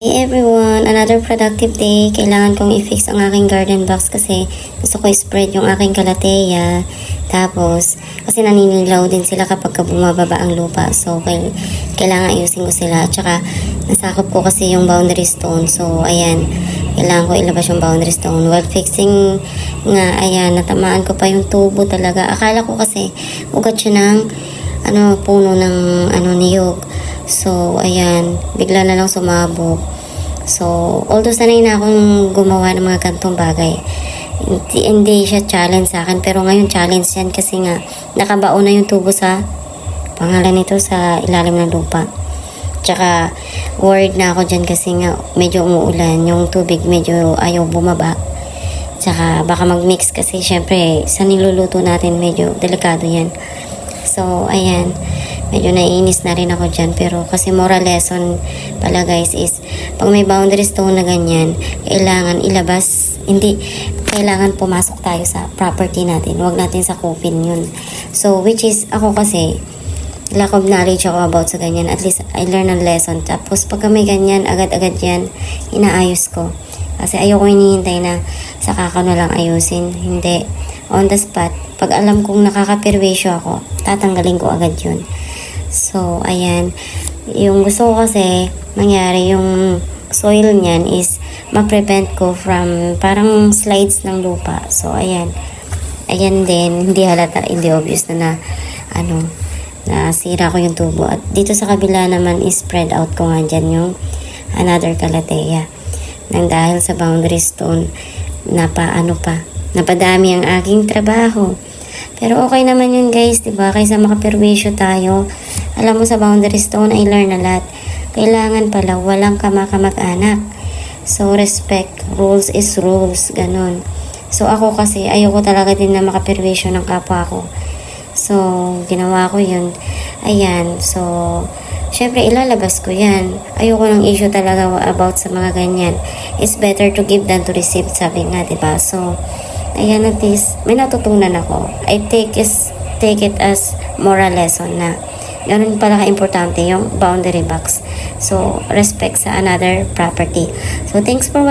Hey everyone! Another productive day. Kailangan kong i-fix ang aking garden box kasi gusto ko i-spread yung aking calathea. Tapos, kasi naninilaw din sila kapag bumababa ang lupa. So, kailangan ayusin ko sila. At saka, nasakop ko kasi yung boundary stone. So, ayan. Kailangan ko ilabas yung boundary stone. While fixing nga, ayan, natamaan ko pa yung tubo talaga. Akala ko kasi, ugat siya ng puno ng niyog. So, ayan, bigla na lang sumabog. So, although sanay na akong gumawa ng mga gantong bagay, hindi siya challenge sa akin. Pero ngayon challenge yan kasi nga, nakabaon na yung tubo sa pangalan nito sa ilalim ng lupa. Tsaka, worried na ako dyan kasi nga, medyo umuulan. Yung tubig medyo ayaw bumaba. Tsaka, baka mag-mix kasi syempre, sa niluluto natin, medyo delikado yan. So, ayan. Medyo naiinis na rin ako dyan. Pero kasi moral lesson pala guys is, pag may boundary stone na ganyan, kailangan ilabas. Hindi, kailangan pumasok tayo sa property natin. Huwag natin sakupin yun. So, which is, ako kasi, lack of knowledge ako about sa ganyan. At least, I learn a lesson. Tapos, pagka may ganyan, agad-agad yan, inaayos ko. Kasi ayoko hinihintay na saka ko na lang ayusin. Hindi. On the spot, pag alam kong nakakapirwisyo ako, tatanggalin ko agad yun. So, ayan. Yung gusto ko kasi mangyari yung soil niyan is ma-prevent ko from parang slides ng lupa. So, ayan. Ayan din. Hindi halata, hindi obvious na nasira ko yung tubo. At dito sa kabila naman is spread out ko nga dyan yung another calathea. Nang dahil sa boundary stone, napadami ang aking trabaho. Pero okay naman yun guys, diba? Kaysa makaperwisyo tayo. Alam mo sa boundary stone, I learn a lot. Kailangan pala walang kamag-anak. So respect, rules is rules, ganon. So ako kasi, ayoko talaga din na makaperwisyo ng kapwa ko. So, ginawa ko yun. Ayan, so, syempre ilalabas ko yan. Ayoko ng issue talaga about sa mga ganyan. It's better to give than to receive, sabi nga, diba? So, ayan, at least, may natutunan ako. I take it as moral lesson na ganun pala ka-importante yung boundary box. So, respect sa another property. So, thanks for watching.